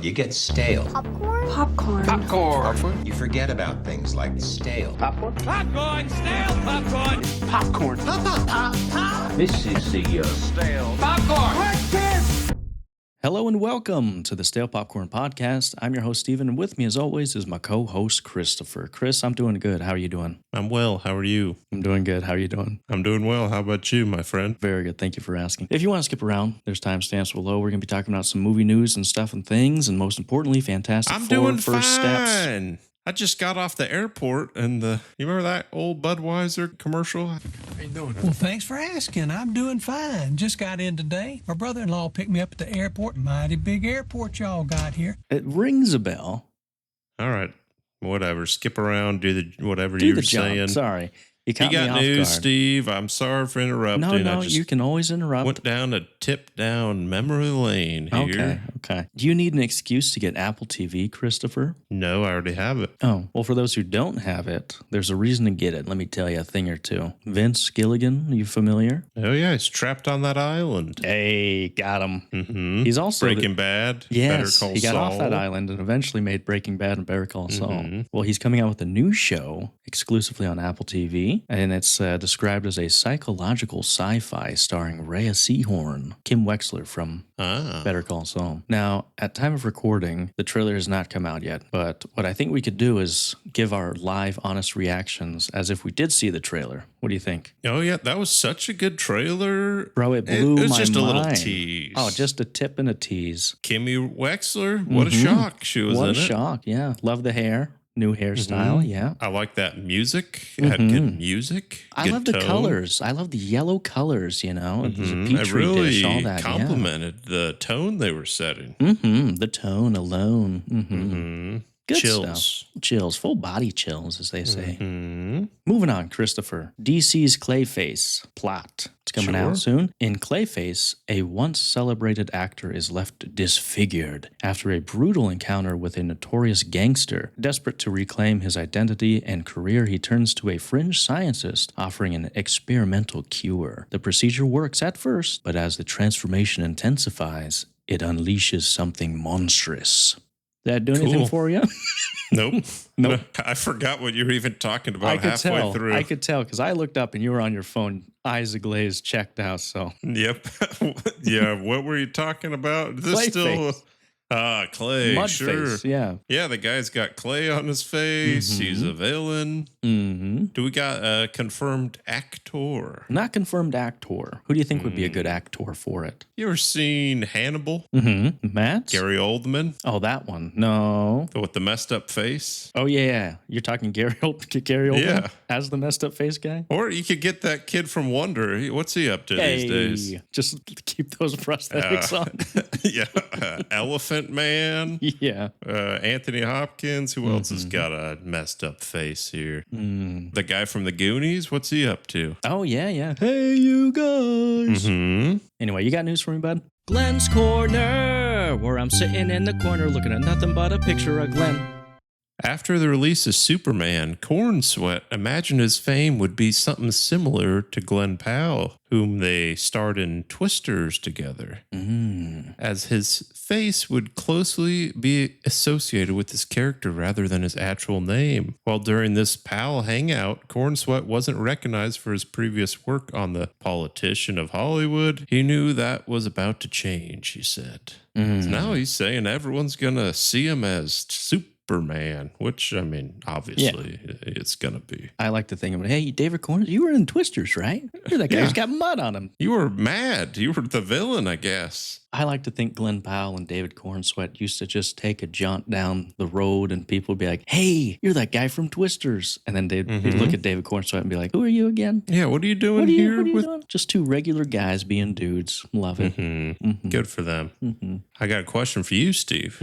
You get stale. Popcorn? Popcorn. Popcorn. You forget about things like stale. Popcorn. Popcorn. Stale popcorn. Popcorn. Pop. This is the Stale. Popcorn. Hello and welcome to the Stale Popcorn Podcast. I'm your host, Steven, and with me, as always, is my co-host, Christopher. Chris, I'm doing good. How are you doing? I'm well. How are you? I'm doing good. How are you doing? I'm doing well. How about you, my friend? Very good. Thank you for asking. If you want to skip around, there's timestamps below. We're going to be talking about some movie news and stuff and things, and most importantly, Fantastic I'm Four doing First Steps. fine. I just got off the airport and you remember that old Budweiser commercial? How you doing? Well, thanks for asking. I'm doing fine. Just got in today. My brother-in-law picked me up at the airport. Mighty big airport y'all got here. It rings a bell. All right. Whatever. Skip around. Do the whatever Do you the were jump. saying. Sorry. You You caught me got off news, guard. Steve. I'm sorry for interrupting. No, I just you can always interrupt. went down a tip down memory lane here. Okay. Do you need an excuse to get Apple TV, Christopher? No, I already have it. Oh, well, for those who don't have it, there's a reason to get it. Let me tell you a thing or two. Vince Gilligan, you familiar? Oh, yeah. He's trapped on that island. Hey, got him. Mm-hmm. He's also Breaking Bad. Yes, Better Call he got Saul. off that island and eventually made Breaking Bad and Better Call Saul. Mhm. Well, he's coming out with a new show exclusively on Apple TV, and it's described as a psychological sci-fi starring Rhea Seehorn, Kim Wexler from Better Call Saul. Now, at time of recording, the trailer has not come out yet, but what I think we could do is give our live, honest reactions as if we did see the trailer. What do you think? Oh, yeah. That was such a good trailer. Bro, it blew my mind. It was just a little tease. Oh, just a tip and a tease. Kimmy Wexler. What a shock she was What in a it. shock, yeah. Love the hair. New hairstyle, yeah. I like that music. It had good music. I good love the tone. colors. I love the yellow colors, you know. It was a It petri really dish, all that. complimented the tone they were setting. The tone alone. Good Chills. stuff. Chills. Full body chills, as they say. Mhm. Moving on, Christopher. DC's Clayface plot. It's coming out soon. In Clayface, a once celebrated actor is left disfigured after a brutal encounter with a notorious gangster. Desperate to reclaim his identity and career, he turns to a fringe scientist offering an experimental cure. The procedure works at first, but as the transformation intensifies, it unleashes something monstrous. Did that do anything Cool. for you? Nope. Nope. I forgot what you were even talking about I could halfway tell. through. I could tell because I looked up and you were on your phone, eyes aglaze, checked out. So Yep. Yeah. What were you talking about? Is this still Clayface. Clay? Mud Sure. face, yeah. Yeah, the guy's got clay on his face. He's a villain. Mm-hmm. Do we got a confirmed actor? Not confirmed actor. Who do you think would be a good actor for it? You ever seen Hannibal? Mm-hmm. Matt? Gary Oldman Oh, that one. No. with the messed up face? Oh yeah, you're talking Gary Oldman Yeah. as the messed up face guy. Or you could get that kid from Wonder. What's he up to these days? Just keep those prosthetics on. Yeah, Elephant Man, Yeah. Anthony Hopkins. Who else has got a messed up face here? The guy from the Goonies. What's he up to? Oh yeah. Hey, you guys. Anyway, you got news for me, bud? Glenn's Corner, where I'm sitting in the corner looking at nothing but a picture of Glenn. After the release of Superman, Cornsweat imagined his fame would be something similar to Glenn Powell, whom they starred in Twisters together, as his face would closely be associated with his character rather than his actual name. While during this Powell hangout, Cornsweat wasn't recognized for his previous work on The Politician of Hollywood. He knew that was about to change, he said. So now he's saying everyone's going to see him as Superman, which, I mean, obviously it's going to be. I like to think of it. Hey, David Corn, you were in Twisters, right? You're that guy who's got mud on him. You were mad. You were the villain, I guess. I like to think Glenn Powell and David Cornsweat used to just take a jaunt down the road and people would be like, hey, you're that guy from Twisters. And then they'd look at David Cornsweat and be like, who are you again? Yeah, what are you doing What are here? you doing? Just two regular guys being dudes. Love it. Good for them. I got a question for you, Steve.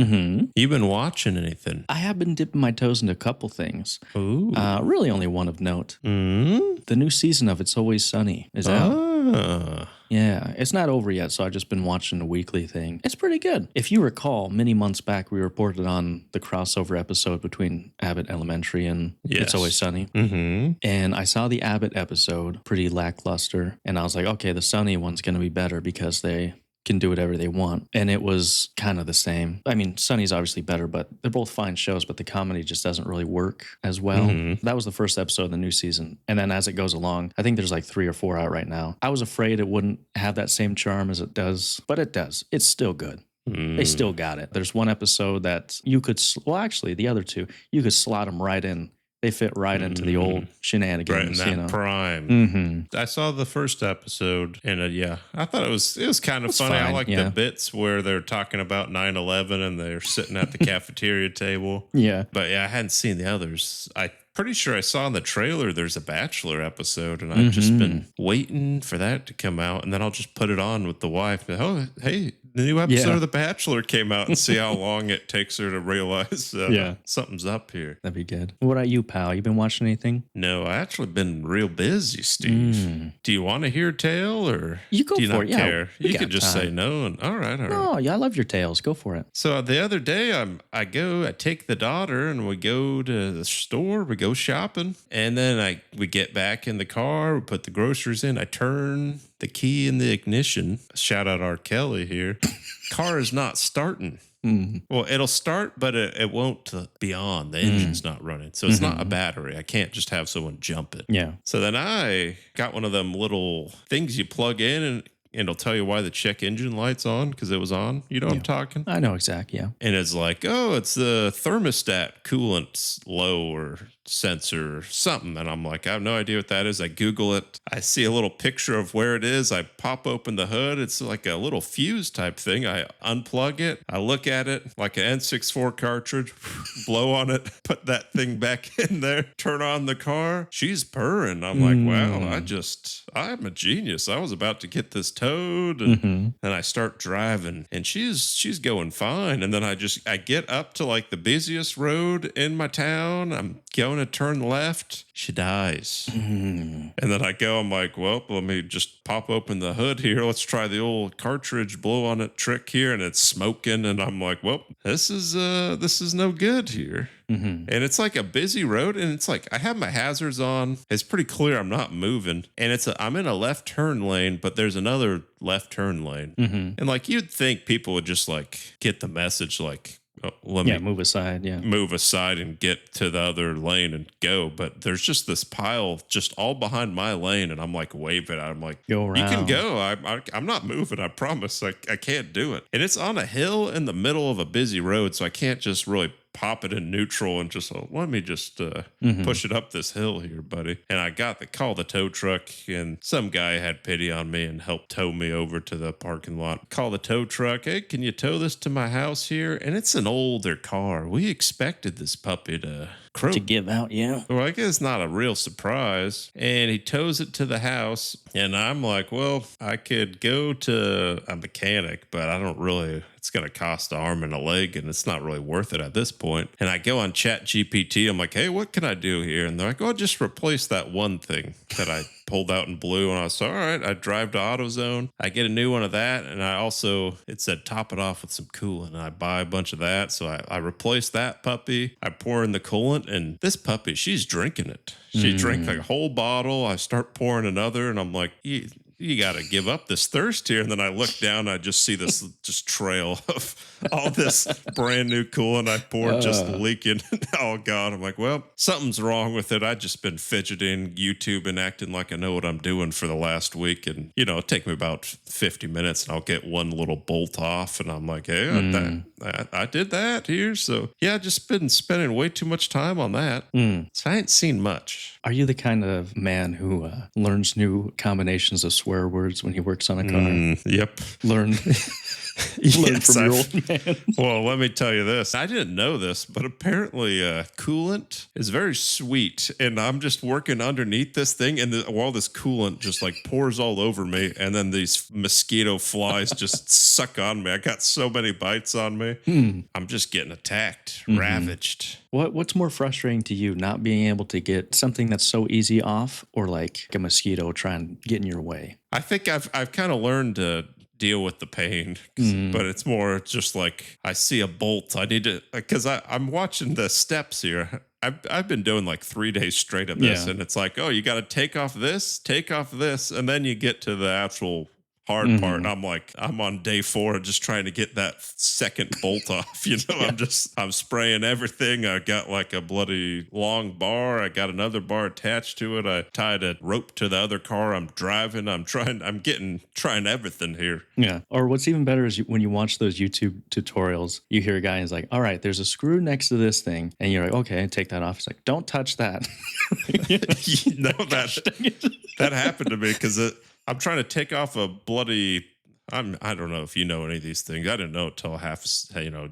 You been watching anything? I have been dipping my toes into a couple things. Ooh. Really only one of note. The new season of It's Always Sunny is out. Ah. Yeah, it's not over yet, so I've just been watching the weekly thing. It's pretty good. If you recall, many months back, we reported on the crossover episode between Abbott Elementary and It's Always Sunny. And I saw the Abbott episode, pretty lackluster, and I was like, okay, the Sunny one's going to be better because they can do whatever they want. And it was kind of the same. I mean, Sunny's obviously better, but they're both fine shows, but the comedy just doesn't really work as well. That was the first episode of the new season. And then as it goes along, I think there's like 3 or 4 out right now. I was afraid it wouldn't have that same charm as it does, but it does. It's still good. They still got it. There's one episode that you could, well, actually, the other 2, you could slot them right in. They fit right into the old shenanigans, right in that prime. I saw the first episode, and I thought it was kind of funny. fine, I like the bits where they're talking about 9/11 and they're sitting at the cafeteria table. Yeah. But I hadn't seen the others. Pretty sure I saw in the trailer there's a Bachelor episode, and I've just been waiting for that to come out, and then I'll just put it on with the wife. Oh, hey, the new episode of The Bachelor came out, and see how long it takes her to realize something's up here. That'd be good. What about you, pal? You been watching anything? No, I actually been real busy, Steve. Do you want to hear a tale, or you go do you for not it? Yeah, care? You could just say no, and all right. No, yeah, I love your tales. Go for it. So the other day, I take the daughter, and we go to the store. We go shopping, and then we get back in the car. We put the groceries in. I turn the key in the ignition. Shout out R. Kelly here. Car is not starting. Well, it'll start, but it won't be on. The engine's not running. So it's not a battery. I can't just have someone jump it. Yeah. So then I got one of them little things you plug in, and it'll tell you why the check engine light's on, because it was on. You know what I'm talking? I know exactly, yeah. And it's like, oh, it's the thermostat coolant's low or sensor or something. And I'm like, I have no idea what that is. I Google it. I see a little picture of where it is. I pop open the hood. It's like a little fuse type thing. I unplug it. I look at it like an N64 cartridge, blow on it, put that thing back in there, turn on the car. She's purring. I'm like, wow, I'm a genius. I was about to get this towed. And then I start driving, and she's going fine. And then I get up to like the busiest road in my town. I'm going to turn left. She dies. And then I'm like, well, let me just pop open the hood here. Let's try the old cartridge blow on it trick here. And it's smoking. And I'm like, well, this is no good here. And it's like a busy road, and it's like I have my hazards on. It's pretty clear I'm not moving, and I'm in a left turn lane, but there's another left turn lane. And like you'd think people would just like get the message, like, oh, let me move aside. Yeah, move aside and get to the other lane and go. But there's just this pile just all behind my lane, and I'm like waving. I'm like, go around. You can go. I'm not moving. I promise. I can't do it. And it's on a hill in the middle of a busy road, so I can't just really pop it in neutral and just let me just push it up this hill here, buddy. And I call the tow truck, and some guy had pity on me and helped tow me over to the parking lot. Call the tow truck. Hey, can you tow this to my house here? And it's an older car. We expected this puppy to give out, yeah. Well, I guess not a real surprise. And he tows it to the house, and I'm like, well, I could go to a mechanic, but I don't really. It's going to cost an arm and a leg, and it's not really worth it at this point. And I go on Chat GPT. I'm like, hey, what can I do here? And they're like, oh, just replace that one thing that I pulled out in blue. And I was all right. I drive to AutoZone. I get a new one of that. And it said top it off with some coolant. And I buy a bunch of that. So I replace that puppy. I pour in the coolant, and this puppy, she's drinking it. She drank like a whole bottle. I start pouring another, and I'm like, you got to give up this thirst here. And then I look down, I just see this just trail of all this brand new coolant I poured just leaking. Oh God. I'm like, well, something's wrong with it. I've just been fidgeting, YouTube, and acting like I know what I'm doing for the last week. And, it'll take me about 50 minutes, and I'll get one little bolt off. And I'm like, hey, I did that here. So yeah, I just been spending way too much time on that. So I ain't seen much. Are you the kind of man who learns new combinations of swear words when he works on a car? Yep. Learn from your old man. Well, let me tell you this. I didn't know this, but apparently coolant is very sweet. And I'm just working underneath this thing, and while this coolant just like pours all over me, and then these mosquito flies just suck on me. I got so many bites on me. I'm just getting attacked, ravaged. What's more frustrating to you, not being able to get something that's so easy off, or like a mosquito trying to get in your way? I think I've kind of learned to deal with the pain, but it's more just like I see a bolt. I need to, because I'm watching the steps here. I've been doing like 3 days straight of this, and it's like, oh, you got to take off this, and then you get to the actual hard part. And I'm on day 4 just trying to get that second bolt off. I'm spraying everything. I got like a bloody long bar. I got another bar attached to it. I tied a rope to the other car I'm driving. I'm trying everything here. Yeah. Or what's even better is when you watch those YouTube tutorials, you hear a guy who's like, all right, there's a screw next to this thing. And you're like, okay, take that off. He's like, don't touch that. That happened to me because I'm trying to take off a bloody... I don't know if you know any of these things. I didn't know it till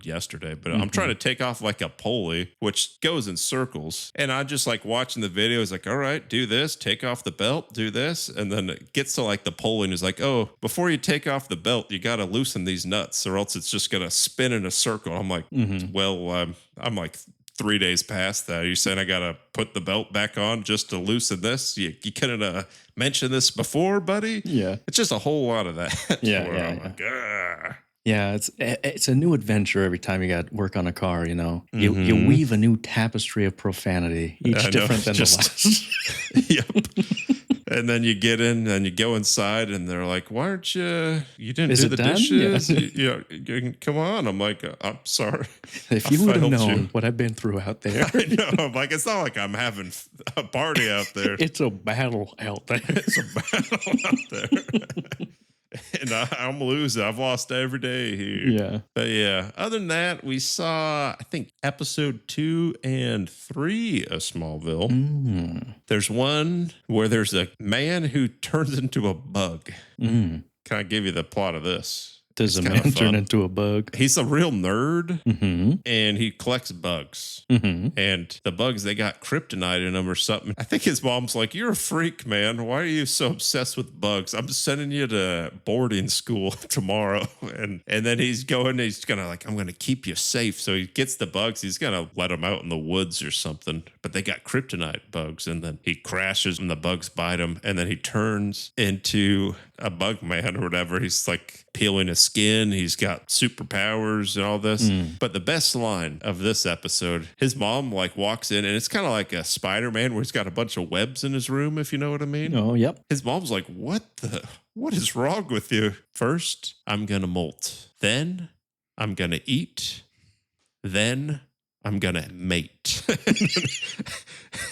yesterday, but I'm trying to take off like a pulley, which goes in circles. And I just like watching the video. It's like, all right, do this, take off the belt, do this. And then it gets to like the pulley and it's like, oh, before you take off the belt, you got to loosen these nuts or else it's just going to spin in a circle. I'm like, well, I'm like 3 days past that. Are you saying I got to put the belt back on just to loosen this? You couldn't mention this before, buddy? Yeah. It's just a whole lot of that. I'm like, ah. Yeah, it's a new adventure every time you got work on a car, You weave a new tapestry of profanity, each different than the last. Yep. And then you get in and you go inside and they're like, why aren't you didn't do the done? dishes? Yeah. Come on. I'm like, I'm sorry. If you would have known what I've been through out there. I know. I'm like, it's not like I'm having a party out there. It's a battle out there. It's a battle out there. And I'm losing. I've lost every day here. Yeah. But yeah, other than that, we saw, I think, episode 2 and 3 of Smallville. There's one where there's a man who turns into a bug. Can I give you the plot of this? Does a man turn into a bug? He's a real nerd, and he collects bugs. And the bugs, they got kryptonite in them or something. I think his mom's like, you're a freak, man. Why are you so obsessed with bugs? I'm sending you to boarding school tomorrow. And then he's going to like, I'm going to keep you safe. So he gets the bugs. He's going to let them out in the woods or something. But they got kryptonite bugs. And then he crashes and the bugs bite him. And then he turns into a bug man or whatever. He's like peeling his skin. He's got superpowers and all this. But the best line of this episode, his mom like walks in and it's kind of like a Spider-Man where he's got a bunch of webs in his room, if you know what I mean. Oh, yep. His mom's like, what is wrong with you? First, I'm going to molt. Then I'm going to eat. Then I'm going to mate.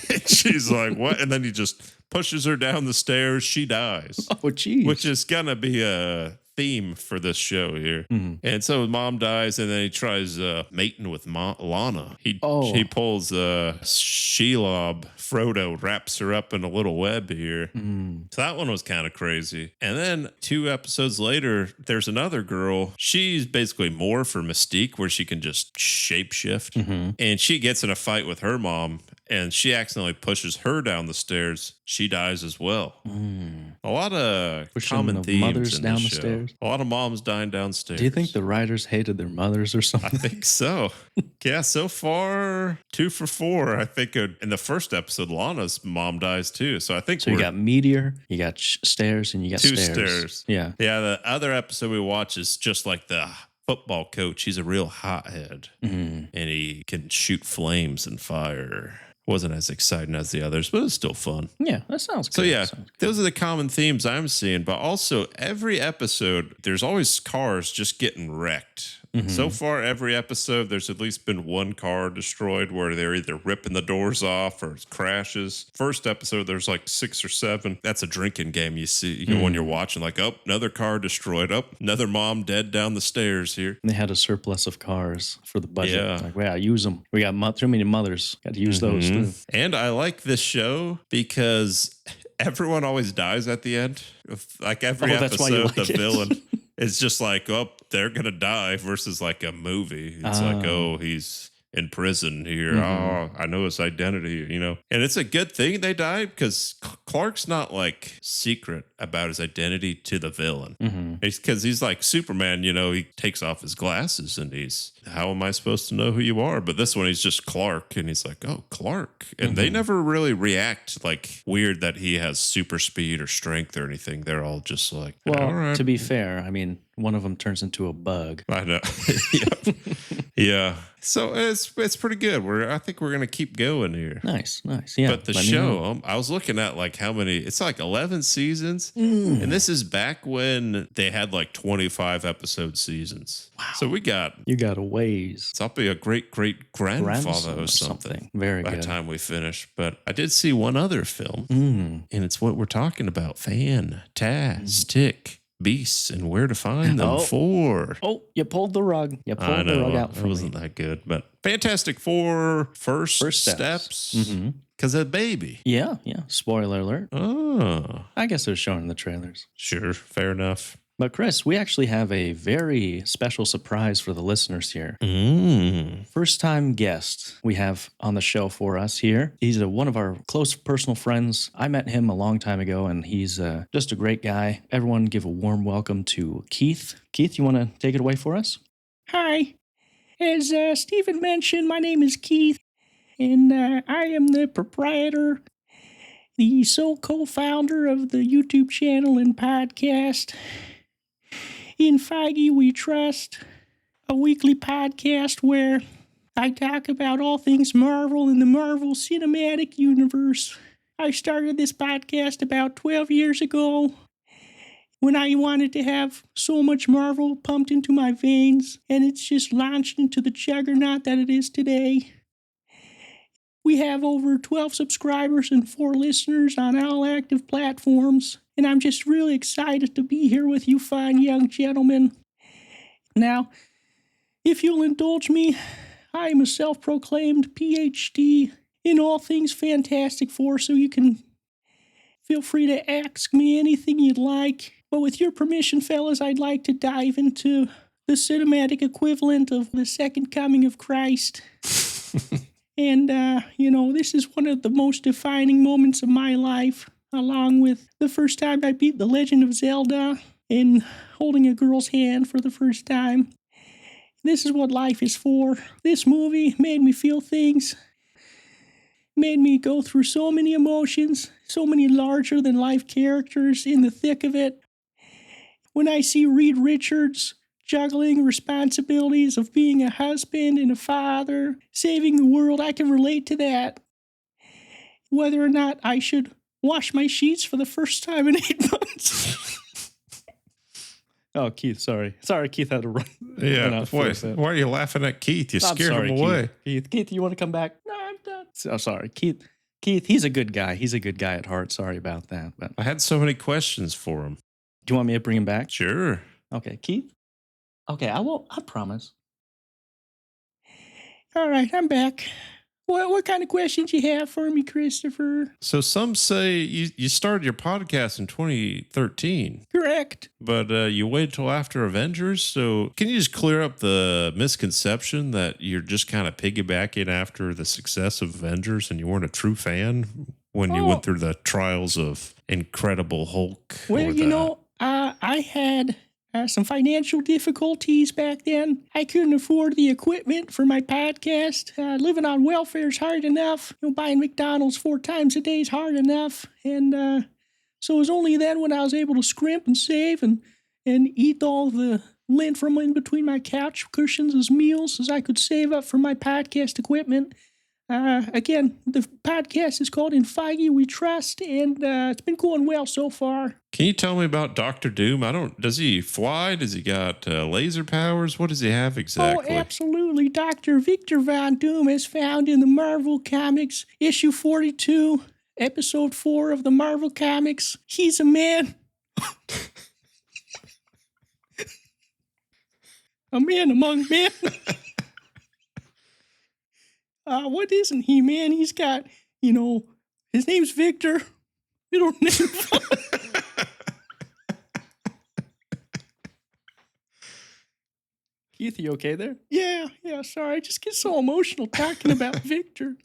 And she's like, what? And then he just pushes her down the stairs. She dies. Oh, geez. Which is going to be a theme for this show here. And so mom dies, and then he tries mating with Lana. He pulls Shelob. Frodo wraps her up in a little web here. So that one was kind of crazy. And then 2 episodes later, there's another girl. She's basically more for Mystique, where she can just shapeshift. And she gets in a fight with her mom, and she accidentally pushes her down the stairs. She dies as well. A lot of common themes mothers in down this the show. stairs. A lot of moms dying downstairs. Do you think the writers hated their mothers or something? I think so. Yeah, so far 2 for 4. I think in the first episode, Lana's mom dies too. So I think so. You got Meteor, you got stairs, and you got 2 stairs. stairs. Yeah. The other episode we watch is just like the football coach. He's a real hothead, and he can shoot flames and fire. Wasn't as exciting as the others, but it's still fun. Yeah, that sounds good. So yeah, those are the common themes I'm seeing. But also every episode, there's always cars just getting wrecked. So far, every episode, there's at least been one car destroyed where they're either ripping the doors off or it crashes. First episode, there's like 6 or 7. That's a drinking game you see when you're watching, like, oh, another car destroyed. Oh, another mom dead down the stairs here. And they had a surplus of cars for the budget. Yeah. Like, wow, use them. We got too many mothers. Got to use those too. And I like this show because everyone always dies at the end. Like every episode, the villain is just like, oh, they're going to die versus like a movie. It's like, oh, he's in prison here. Oh, I know his identity, And it's a good thing they died because Clark's not like secret about his identity to the villain. Because he's like Superman, he takes off his glasses and how am I supposed to know who you are? But this one, he's just Clark and he's like, oh, Clark. And they never really react like weird that he has super speed or strength or anything. They're all just like, well, all right. To be fair, I mean, one of them turns into a bug. I know. Yeah. Yeah. So it's pretty good. I think we're gonna keep going here. Nice. Yeah. But the show, I was looking at like how many. It's like 11 seasons, and this is back when they had like 25 episode seasons. Wow. So you got a ways. So I'll be a great grandfather or something. Very by good. the time we finish. But I did see one other film, and it's what we're talking about: Fantastic Beasts and Where to Find Them. Oh, you pulled the rug. You pulled the rug out for me. It wasn't that good, but Fantastic Four First Steps. Because of baby. Yeah. Spoiler alert. Oh. I guess they're showing the trailers. Sure, fair enough. But Chris, we actually have a very special surprise for the listeners here. First time guest we have on the show for us here. He's one of our close personal friends. I met him a long time ago, and he's just a great guy. Everyone give a warm welcome to Keith. Keith, you want to take it away for us? Hi. As Stephen mentioned, my name is Keith, and I am the proprietor, the sole co-founder of the YouTube channel and podcast, In Feige We Trust, a weekly podcast where I talk about all things Marvel and the Marvel Cinematic Universe. I started this podcast about 12 years ago when I wanted to have so much Marvel pumped into my veins, and it's just launched into the juggernaut that it is today. We have over 12 subscribers and 4 listeners on all active platforms, and I'm just really excited to be here with you fine young gentlemen. Now, if you'll indulge me, I am a self-proclaimed PhD in all things Fantastic Four, so you can feel free to ask me anything you'd like. But with your permission, fellas, I'd like to dive into the cinematic equivalent of the second coming of Christ. And, this is one of the most defining moments of my life, along with the first time I beat The Legend of Zelda and holding a girl's hand for the first time. This is what life is for. This movie made me feel things, made me go through so many emotions, so many larger-than-life characters in the thick of it. When I see Reed Richards juggling responsibilities of being a husband and a father, saving the world, I can relate to that. Whether or not I should wash my sheets for the first time in 8 months. Oh, Keith, sorry. Sorry, Keith had to run. Yeah, why are you laughing at Keith? You scared him away. Keith, you want to come back? No, I'm done. So sorry, Keith, he's a good guy. He's a good guy at heart. Sorry about that. But I had so many questions for him. Do you want me to bring him back? Sure. Okay, Keith? Okay, I won't. I promise. All right, I'm back. What kind of questions you have for me, Christopher? So some say you started your podcast in 2013. Correct. But you waited till after Avengers. So can you just clear up the misconception that you're just kind of piggybacking after the success of Avengers and you weren't a true fan when you went through the trials of Incredible Hulk? Well, I had some financial difficulties back then. I couldn't afford the equipment for my podcast. Living on welfare is hard enough. Buying McDonald's 4 times a day is hard enough. And so it was only then when I was able to scrimp and save and eat all the lint from in between my couch cushions as meals as I could save up for my podcast equipment. Again, the podcast is called In Feige We Trust, and it's been going well so far. Can you tell me about Dr. Doom? Does he fly? Does he got laser powers? What does he have exactly? Oh, absolutely. Dr. Victor Von Doom is found in the Marvel Comics, issue 42, episode 4 of the Marvel Comics. He's a man. A man among men. What isn't he, man? He's got, his name's Victor. Middle name. Keith, you okay there? Yeah, sorry. I just get so emotional talking about Victor.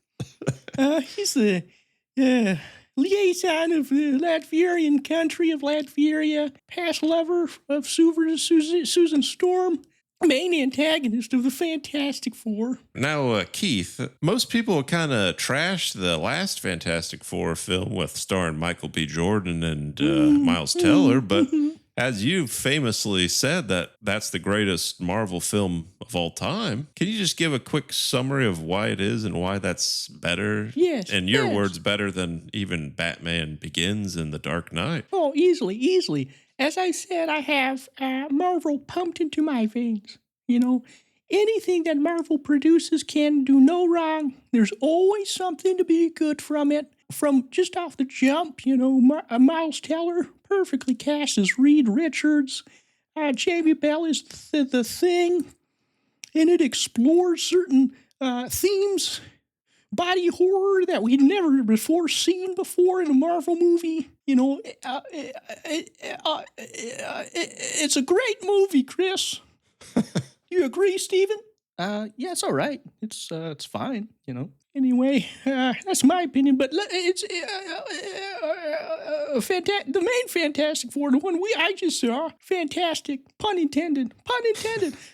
He's the liaison of the Latvian country of Latveria, past lover of Susan Storm, main antagonist of the Fantastic Four. Now, Keith, most people kind of trashed the last Fantastic Four film with starring Michael B. Jordan and Miles Teller, but as you famously said, that's the greatest Marvel film of all time. Can you just give a quick summary of why it is and why that's better? Yes. In your yes. words, better than even Batman Begins and The Dark Knight. Oh, easily. As I said, I have Marvel pumped into my veins. You know, anything that Marvel produces can do no wrong. There's always something to be good from it. From just off the jump, you know, Miles Teller perfectly cast as Reed Richards. Jamie Bell is the Thing. And it explores certain themes, body horror that we'd never before seen before in a Marvel movie. You know, it's a great movie, Chris. You agree, Steven? Yeah, it's all right. It's fine, you know. Anyway, that's my opinion, but it's the main Fantastic Four, the one I just saw, fantastic, pun intended.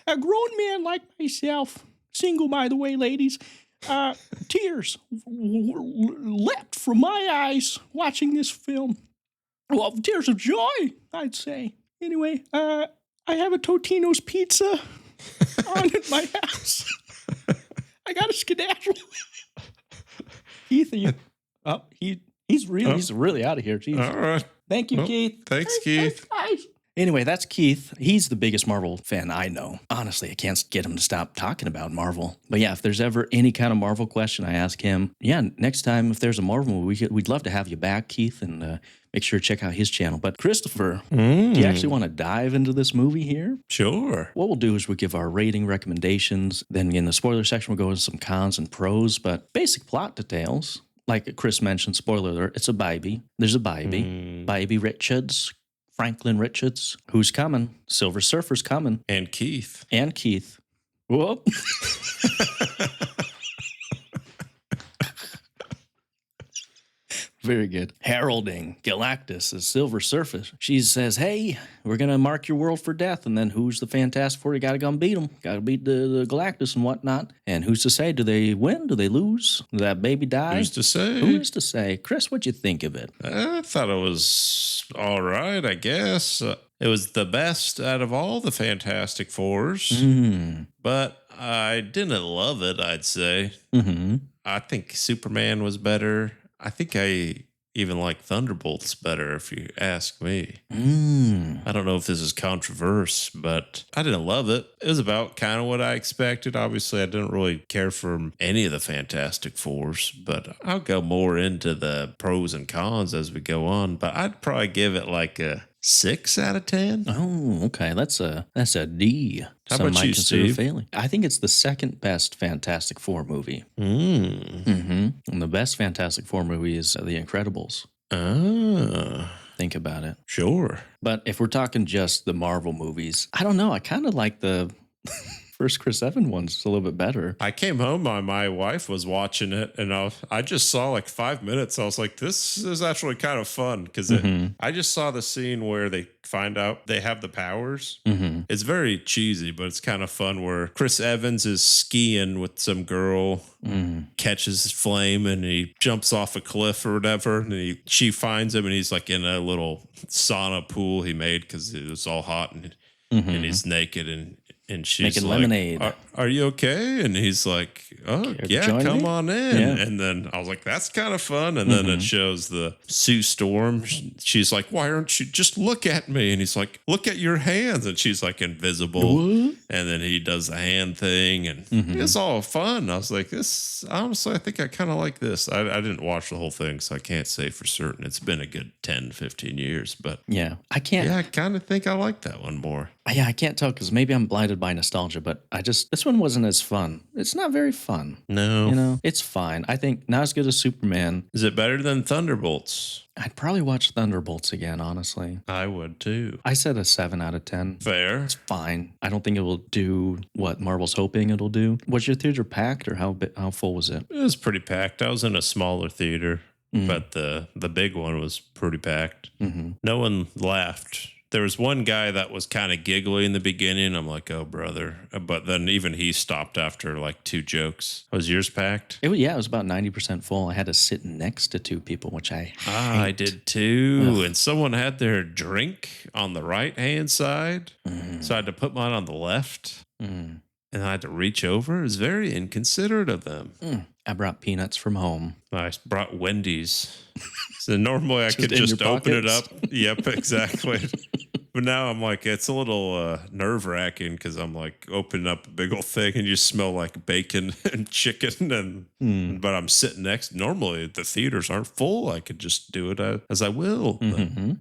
A grown man like myself, single by the way, ladies, tears leapt from my eyes watching this film. Well, tears of joy, I'd say. Anyway, I have a Totino's pizza on at my house. I got a skedaddle. Keith, are you? Oh, he's really out of here. Jesus. All right. Thank you, Keith. Thanks, Keith. Guys. Anyway, that's Keith. He's the biggest Marvel fan I know. Honestly, I can't get him to stop talking about Marvel. But yeah, if there's ever any kind of Marvel question, I ask him. Yeah, next time if there's a Marvel movie, we'd love to have you back, Keith, and make sure to check out his channel. But Christopher, do you actually want to dive into this movie here? Sure. What we'll do is we'll give our rating recommendations. Then in the spoiler section, we'll go into some cons and pros. But basic plot details, like Chris mentioned, spoiler alert, it's a baby. There's a baby. Baby Richards. Franklin Richards, who's coming. Silver Surfer's coming. And Keith. Whoop. Very good. Heralding Galactus as Silver Surfer. She says, hey, we're going to mark your world for death. And then who's the Fantastic Four? You got to go and beat them. Got to beat the Galactus and whatnot. And who's to say? Do they win? Do they lose? Did that baby die? Who's to say? Who is to say? Chris, what'd you think of it? I thought it was all right, I guess. It was the best out of all the Fantastic Fours. But I didn't love it, I'd say. I think Superman was better. I think I even like Thunderbolts better, if you ask me. I don't know if this is controversial, but I didn't love it. It was about kind of what I expected. Obviously, I didn't really care for any of the Fantastic Fours, but I'll go more into the pros and cons as we go on. But I'd probably give it like a 6 out of 10. Oh, okay. That's a D. How Some about might you, consider Steve? failing. I think it's the second best Fantastic Four movie. And the best Fantastic Four movie is The Incredibles. Think about it. Sure. But if we're talking just the Marvel movies, I don't know. I kind of like the first Chris Evans one's a little bit better. I came home, my wife was watching it, and I just saw like 5 minutes. I was like, this is actually kind of fun because I just saw the scene where they find out they have the powers. It's very cheesy, but it's kind of fun where Chris Evans is skiing with some girl, catches flame, and he jumps off a cliff or whatever, and she finds him, and he's like in a little sauna pool he made because it was all hot, and he's naked, and she's making like, lemonade. Are you okay? And he's like, oh, Care to yeah, join come me? on in. Yeah. And then I was like, that's kind of fun. And then it shows the Sue Storm. She's like, why aren't you just look at me? And he's like, look at your hands. And she's like invisible. What? And then he does the hand thing. And it's all fun. I was like, honestly, I think I kind of like this. I didn't watch the whole thing, so I can't say for certain. It's been a good 10, 15 years. But Yeah. I can't. yeah, I kind of think I like that one more. Yeah, I can't tell because maybe I'm blinded by nostalgia, but this one wasn't as fun. It's not very fun. No. You know, it's fine. I think not as good as Superman. Is it better than Thunderbolts? I'd probably watch Thunderbolts again, honestly. I would too. I said a 7 out of 10. Fair. It's fine. I don't think it will do what Marvel's hoping it'll do. Was your theater packed or how full was it? It was pretty packed. I was in a smaller theater, but the big one was pretty packed. No one laughed. There was one guy that was kind of giggly in the beginning. I'm like, oh, brother. But then even he stopped after like 2 jokes. Was yours packed? It was about 90% full. I had to sit next to 2 people, which I hate. I did too. Ugh. And someone had their drink on the right-hand side. So I had to put mine on the left. And I had to reach over. It was very inconsiderate of them. I brought peanuts from home. I brought Wendy's. So normally I could in just your open it pockets? up. Yep, exactly. But now I'm like, it's a little nerve-wracking because I'm like opening up a big old thing and you smell like bacon and chicken. But I'm sitting next. Normally the theaters aren't full. I could just do it as I will.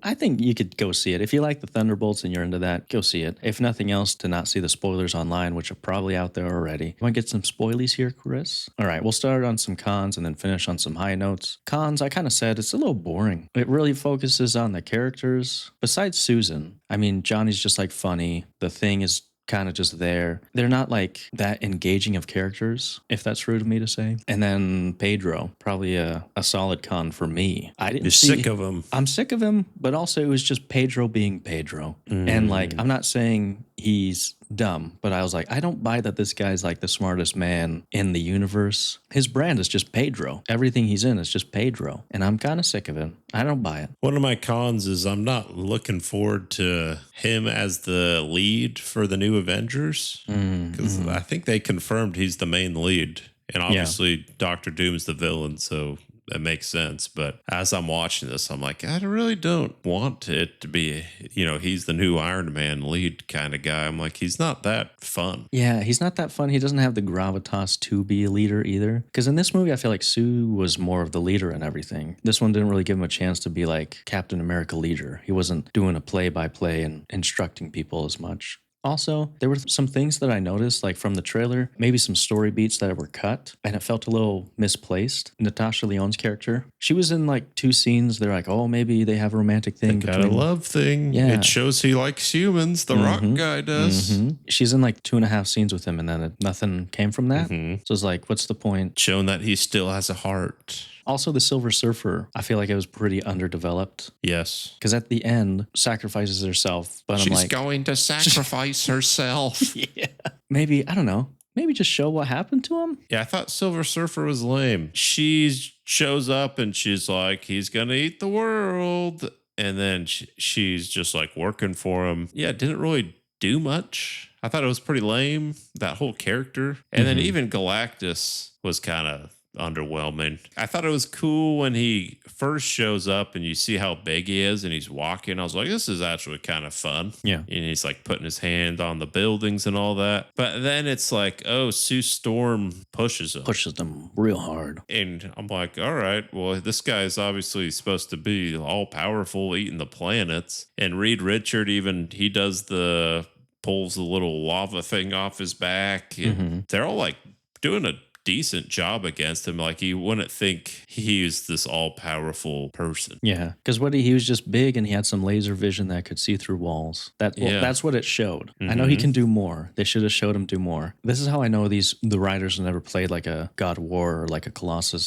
I think you could go see it. If you like the Thunderbolts and you're into that, go see it. If nothing else, to not see the spoilers online, which are probably out there already. You want to get some spoilies here, Chris? All right, we'll start on some cons and then finish on some high notes. Cons, I kind of said it's a little boring. It really focuses on the characters. Besides Susan, I mean, Johnny's just like funny. The Thing is kind of just there. They're not like that engaging of characters, if that's rude of me to say. And then Pedro, probably a solid con for me. You're sick of him. I'm sick of him, but also it was just Pedro being Pedro. And like, I'm not saying he's dumb, but I was like, I don't buy that this guy's like the smartest man in the universe. His brand is just Pedro. Everything he's in is just Pedro. And I'm kind of sick of him. I don't buy it. One of my cons is I'm not looking forward to him as the lead for the new Avengers because I think they confirmed he's the main lead. And obviously Doctor Doom's the villain, so that makes sense. But as I'm watching this, I'm like, I really don't want it to be, he's the new Iron Man lead kind of guy. I'm like, he's not that fun. Yeah, he's not that fun. He doesn't have the gravitas to be a leader either. Because in this movie, I feel like Sue was more of the leader and everything. This one didn't really give him a chance to be like Captain America leader. He wasn't doing a play-by-play and instructing people as much. Also, there were some things that I noticed, like from the trailer, maybe some story beats that were cut, and it felt a little misplaced. Natasha Lyonne's character, she was in like 2 scenes. They're like, oh, maybe they have a romantic thing. Got a love thing. Yeah. It shows he likes humans. The Rock guy does. She's in like 2.5 scenes with him, and then nothing came from that. So it's like, what's the point? Showing that he still has a heart. Also, the Silver Surfer, I feel like it was pretty underdeveloped. Yes. Because at the end, sacrifices herself. But I'm like, going to sacrifice herself. yeah. Maybe, I don't know. Maybe just show what happened to him. Yeah, I thought Silver Surfer was lame. She shows up and she's like, he's going to eat the world. And then she's just like working for him. Yeah, it didn't really do much. I thought it was pretty lame, that whole character. And then even Galactus was kind of underwhelming. I thought it was cool when he first shows up and you see how big he is and he's walking. I was like, this is actually kind of fun. Yeah. And he's like putting his hand on the buildings and all that. But then it's like, oh, Sue Storm pushes him. Pushes them real hard. And I'm like, all right, well, this guy is obviously supposed to be all powerful, eating the planets. And Reed Richard, even he pulls the little lava thing off his back. And they're all like doing a decent job against him. Like, you wouldn't think he's this all-powerful person. Yeah, because he was just big and he had some laser vision that could see through walls. That's what it showed. I know he can do more. They should have showed him do more. This is how I know the writers have never played like a God of War or like a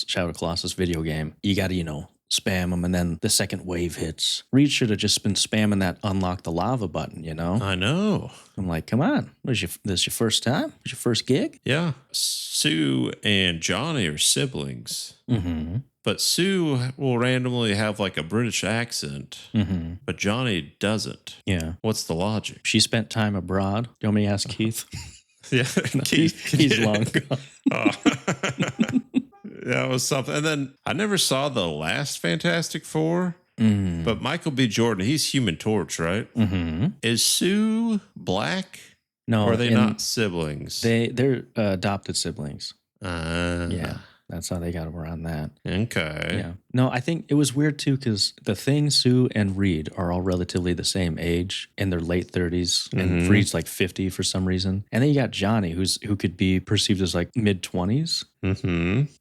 Shadow of Colossus video game. You got to, spam them, and then the second wave hits. Reed should have just been spamming that unlock the lava button, I know. I'm like, come on. This your first time? This your first gig? Yeah. Sue and Johnny are siblings. But Sue will randomly have like a British accent, but Johnny doesn't. Yeah. What's the logic? She spent time abroad. Do you want me to ask Keith? Yeah. He's long gone. Yeah, it was something. And then I never saw the last Fantastic Four, but Michael B. Jordan, he's Human Torch, right? Is Sue black? No. Or are they not siblings? They're adopted siblings. Yeah. That's how they got around that. Okay. Yeah. No, I think it was weird too because the Thing, Sue, and Reed are all relatively the same age in their late 30s, and Reed's like 50 for some reason. And then you got Johnny, who could be perceived as like mid 20s.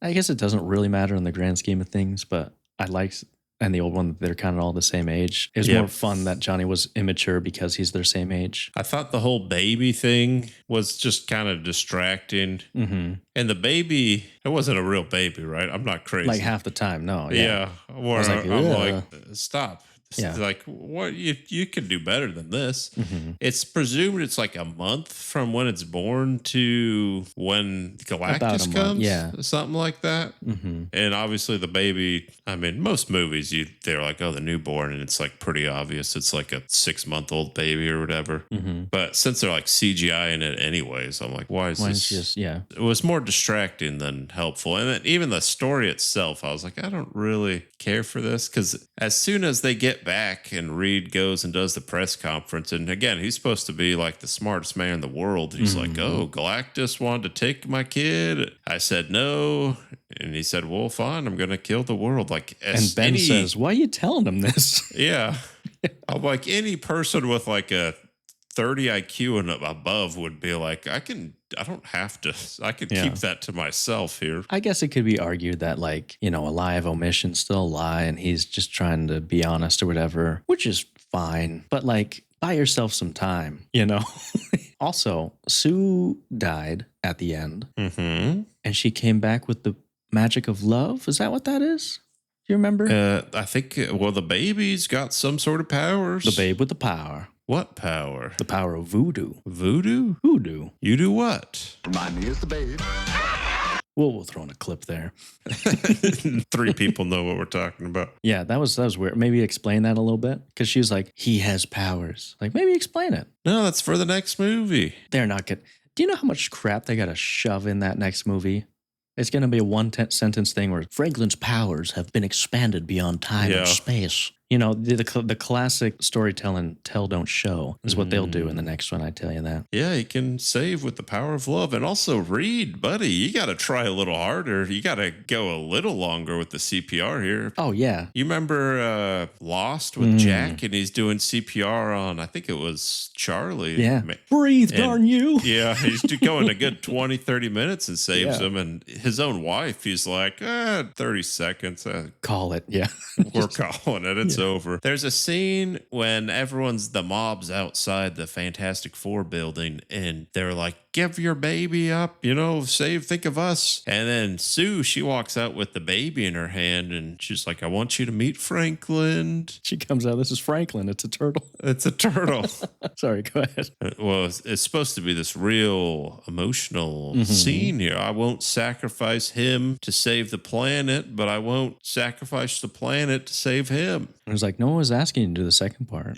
I guess it doesn't really matter in the grand scheme of things, but I like. And the old one, they're kind of all the same age. It was more fun that Johnny was immature because he's their same age. I thought the whole baby thing was just kind of distracting. And the baby, it wasn't a real baby, right? I'm not crazy. Like half the time, no. Yeah. Where like, I'm like, stop. Yeah. Like, what you can do better than this. Mm-hmm. It's presumed it's like a month from when it's born to when About a Galactus month, comes. yeah. Something like that. Mm-hmm. And obviously the baby, I mean, most movies, they're like, oh, the newborn, and it's like pretty obvious. It's like a 6-month-old baby or whatever. Mm-hmm. But since they're like CGI in it anyways, I'm like, why is this? Just, yeah. It was more distracting than helpful. And then even the story itself, I was like, I don't really care for this, because as soon as they get back and Reed goes and does the press conference, and again, he's supposed to be like the smartest man in the world. He's like, oh, Galactus wanted to take my kid. I said no. And he said, well, fine, I'm going to kill the world. Like, And Ben says, why are you telling him this? yeah. I'm like, any person with like a 30 IQ and above would be like, I can keep that to myself here. I guess it could be argued that, like, a lie of omission's still a lie and he's just trying to be honest or whatever, which is fine. But, like, buy yourself some time, Also, Sue died at the end. Mm-hmm. And she came back with the magic of love. Is that what that is? Do you remember? I think, the baby's got some sort of powers. The babe with the power. What power? The power of voodoo. Voodoo? Voodoo. You do what? Remind me of the babe. We'll throw in a clip there. 3 people know what we're talking about. Yeah, that was weird. Maybe explain that a little bit. Because she was like, he has powers. Like, maybe explain it. No, that's for the next movie. They're not good. Do you know how much crap they got to shove in that next movie? It's going to be a one-sentence thing where Franklin's powers have been expanded beyond time and space. The classic storytelling, tell, don't show is what they'll do in the next one. I tell you that. Yeah, he can save with the power of love. And also, Reed, buddy, you got to try a little harder. You got to go a little longer with the CPR here. Oh, yeah. You remember Lost with Jack, and he's doing CPR on, I think it was Charlie. Yeah. Breathe, darn you. Yeah, he's going a good 20, 30 minutes and saves him. And his own wife, he's like, 30 seconds. Call it. Yeah. We're calling it. It's over. There's a scene when the mob's outside the Fantastic Four building, and they're like, give your baby up, think of us. And then Sue, she walks out with the baby in her hand, and she's like, I want you to meet Franklin. She comes out, this is Franklin. It's a turtle. It's a turtle. Sorry, go ahead. Well, it's supposed to be this real emotional scene here. I won't sacrifice him to save the planet, but I won't sacrifice the planet to save him. It was like, no one was asking you to do the second part.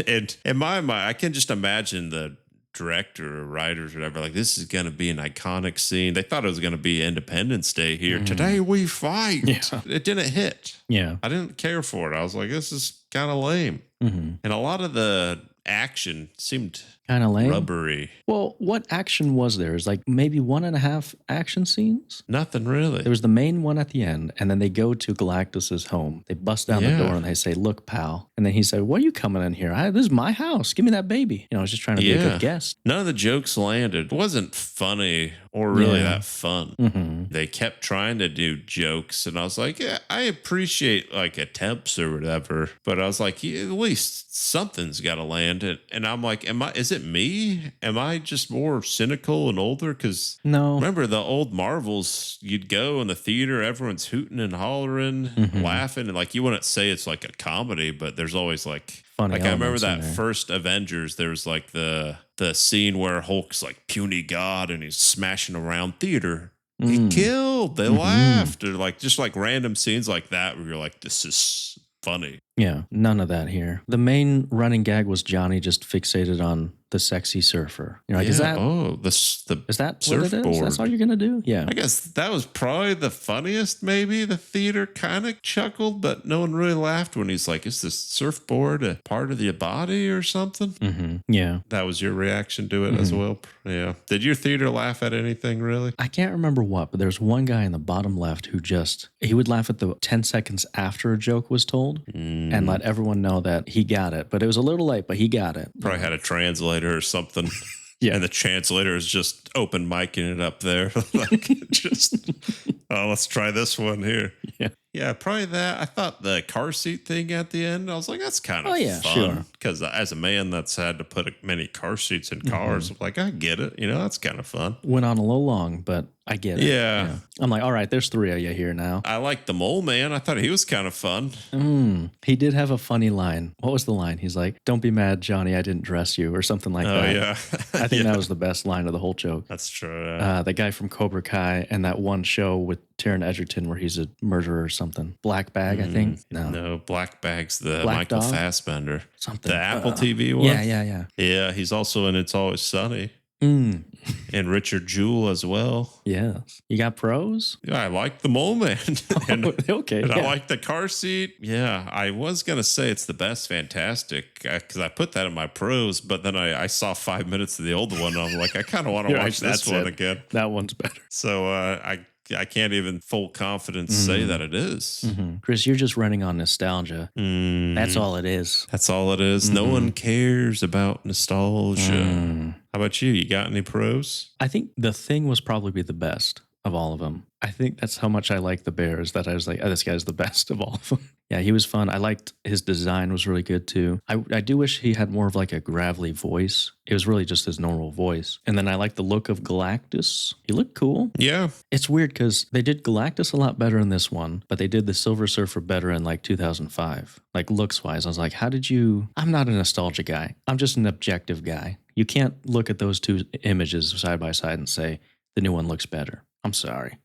And in my mind, I can just imagine the director or writers or whatever, like, this is going to be an iconic scene. They thought it was going to be Independence Day here. Today we fight. Yeah. It didn't hit. Yeah. I didn't care for it. I was like, this is kind of lame. And a lot of the action seemed kind of lame, rubbery. Well, what action was there? Is like maybe 1.5 action scenes. Nothing really. There was the main one at the end, and then they go to Galactus's home. They bust down the door and they say, "Look, pal." And then he said, "What are you coming in here? This is my house. Give me that baby." I was just trying to be a good guest. None of the jokes landed. It wasn't funny or really that fun. They kept trying to do jokes, and I was like, yeah, I appreciate like attempts or whatever, but I was like, yeah, at least something's got to land. And I'm like, is it me? Am I just more cynical and older? Because remember the old Marvels, you'd go in the theater, everyone's hooting and hollering, laughing, and like, you wouldn't say it's like a comedy, but there's always like funny. Like I remember that first Avengers, there's like the scene where Hulk's like puny god and he's smashing around theater. He killed. They laughed. Or like just like random scenes like that where you're like, this is funny. Yeah, none of that here. The main running gag was Johnny just fixated on the sexy surfer. You're like, is that is that surfboard. What it is? That's all you're gonna do? Yeah. I guess that was probably the funniest. Maybe the theater kind of chuckled, but no one really laughed when he's like, "Is this surfboard a part of your body or something?" Yeah. That was your reaction to it as well. Yeah. Did your theater laugh at anything really? I can't remember what, but there's one guy in the bottom left who he would laugh at the 10 seconds after a joke was told and let everyone know that he got it. But it was a little late, but he got it. Probably had a translator or something. Yeah. And the translator is just open micing it up there. Like, let's try this one here. Yeah. Yeah, probably that. I thought the car seat thing at the end, I was like, that's kind of fun. Sure. Because as a man that's had to put many car seats in cars, I'm like, I get it. That's kind of fun. Went on a little long, but I get it. Yeah. I'm like, all right, there's 3 of you here now. I like the Mole Man. I thought he was kind of fun. He did have a funny line. What was the line? He's like, don't be mad, Johnny, I didn't dress you, or something like that. Oh, yeah. I think that was the best line of the whole joke. That's true. The guy from Cobra Kai and that one show with Taron Egerton where he's a murderer or something. Black Bag, I think. No, Black Bag's the Black Michael Dog? Fassbender. Something. The Apple TV one? Yeah. Yeah, he's also in It's Always Sunny. And Richard Jewell as well. Yes. You got pros? Yeah, I like the Mole Man. and Okay. I like the car seat. Yeah, I was going to say it's the best Fantastic because I put that in my pros, but then I saw 5 minutes of the old one. And I'm like, I kind of want to watch this one again. That one's better. So I can't even full confidence say that it is. Chris, you're just running on nostalgia. That's all it is. That's all it is. No one cares about nostalgia. How about you? You got any pros? I think The Thing was probably the best of all of them. I think that's how much I like the Bears, that I was like, oh, this guy's the best of all of them. Yeah, he was fun. I liked his design was really good too. I do wish he had more of like a gravelly voice. It was really just his normal voice. And then I like the look of Galactus. He looked cool. Yeah. It's weird because they did Galactus a lot better in this one, but they did the Silver Surfer better in like 2005. Like looks wise, I was like, how did you... I'm not a nostalgia guy. I'm just an objective guy. You can't look at those 2 images side by side and say, the new one looks better. I'm sorry.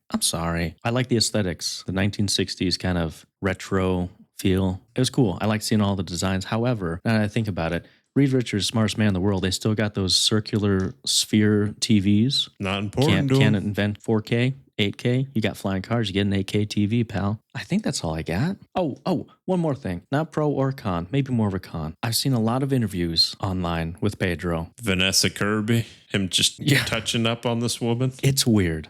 I like the aesthetics, the 1960s kind of retro feel. It was cool. I like seeing all the designs. However, now that I think about it, Reed Richards, smartest man in the world, they still got those circular sphere TVs. Not important. Can't invent 4K, 8K. You got flying cars, you get an 8K TV, pal. I think that's all I got. Oh, one more thing. Not pro or con, maybe more of a con. I've seen a lot of interviews online with Pedro. Vanessa Kirby, him just touching up on this woman. It's weird.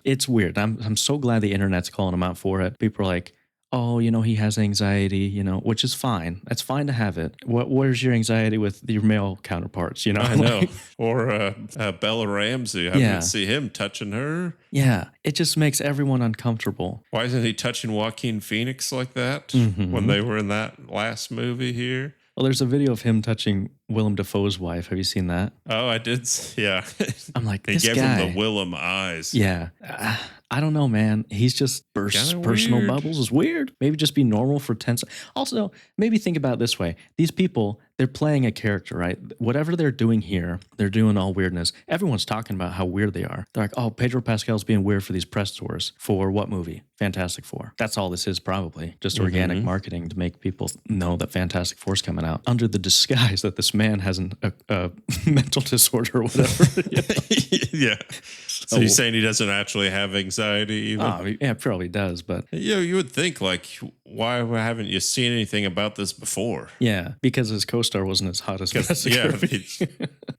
I'm so glad the internet's calling him out for it. People are like, oh, he has anxiety, which is fine. That's fine to have it. Where's your anxiety with your male counterparts, I know. Or Bella Ramsey. I didn't see him touching her. Yeah, it just makes everyone uncomfortable. Why isn't he touching Joaquin Phoenix like that when they were in that last movie here? Well, there's a video of him touching Willem Dafoe's wife. Have you seen that? Oh, I did. Yeah. I'm like, they this gave guy. him the Willem eyes. Yeah. I don't know, man. He's just bursts personal bubbles. Is weird. Maybe just be normal for 10 seconds. Also, maybe think about it this way. These people, they're playing a character, right? Whatever they're doing here, they're doing all weirdness. Everyone's talking about how weird they are. They're like, oh, Pedro Pascal's being weird for these press tours. For what movie? Fantastic Four. That's all this is probably. Just organic marketing to make people know that Fantastic Four's coming out under the disguise that this man has a mental disorder or whatever. Yeah. So you're saying he doesn't actually have anxiety even? Oh, yeah, probably does, but... You would think, like, why haven't you seen anything about this before? Yeah, because his co-star wasn't as hot as Vanessa Kirby.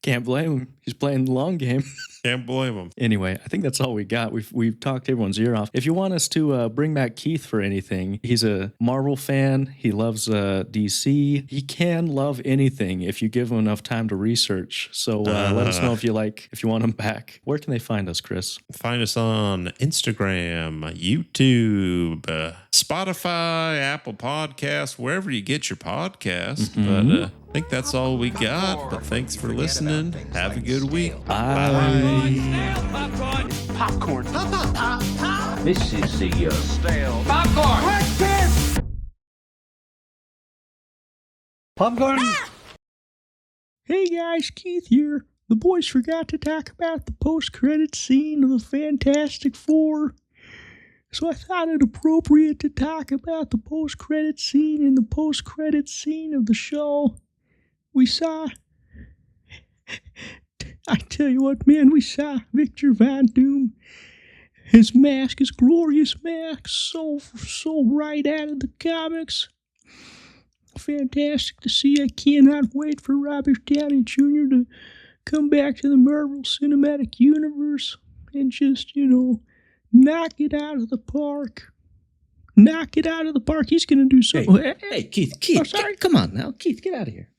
Can't blame him. He's playing the long game. Can't blame him. Anyway, I think that's all we got. We've talked everyone's ear off. If you want us to bring back Keith for anything, he's a Marvel fan. He loves DC. He can love anything if you give him enough time to research. So let us know if you want him back. Where can they find us, Chris? Find us on Instagram, YouTube, Spotify, Apple Podcasts, wherever you get your podcast. But I think that's all we got. But thanks for listening. Have a good week. Bye. Popcorn. Popcorn. Pop, pop, pop, pop. This is the stale. Popcorn. Popcorn. Hey guys, Keith here. The boys forgot to talk about the post-credit scene of the Fantastic Four. So I thought it appropriate to talk about the post-credit scene in the post-credit scene of the show. We saw... I tell you what, man, we saw Victor Von Doom. His mask, his glorious mask, so right out of the comics. Fantastic to see. I cannot wait for Robert Downey Jr. to come back to the Marvel Cinematic Universe and just, knock it out of the park. Knock it out of the park. He's going to do something. Hey, Keith, Oh, sorry. come on now. Keith, get out of here.